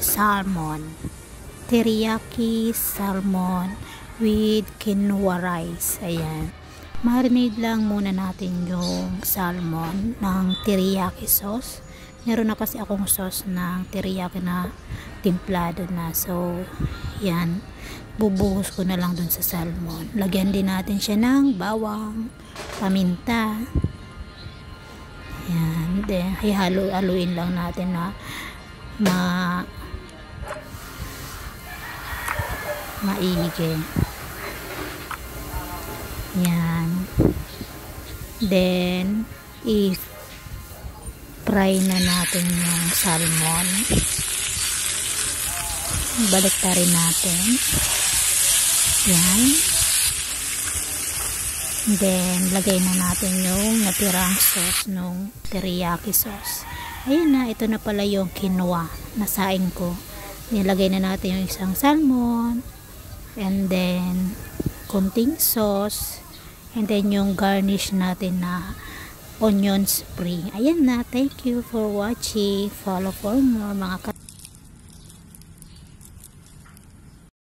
salmon, teriyaki salmon with quinoa rice. Ayan, marinate lang muna natin yung salmon ng teriyaki sauce. Meron na kasi akong sauce ng teriyaki na timplado na, so yan, bubuhos ko na lang dun sa salmon. Lagyan din natin siya ng bawang, paminta. Yan, then hihalo-haluin lang natin na maigi. Yan, then i-fry na natin yung salmon. Balik ta rin natin. Yan, then lagay na natin yung natirang sauce nung teriyaki sauce. Ayun na, ito na pala yung quinoa na saing ko. Nilagay na natin yung isang salmon, and then konting sauce, and then yung garnish natin na onion spring. Ayan na, thank you for watching. Follow for more mga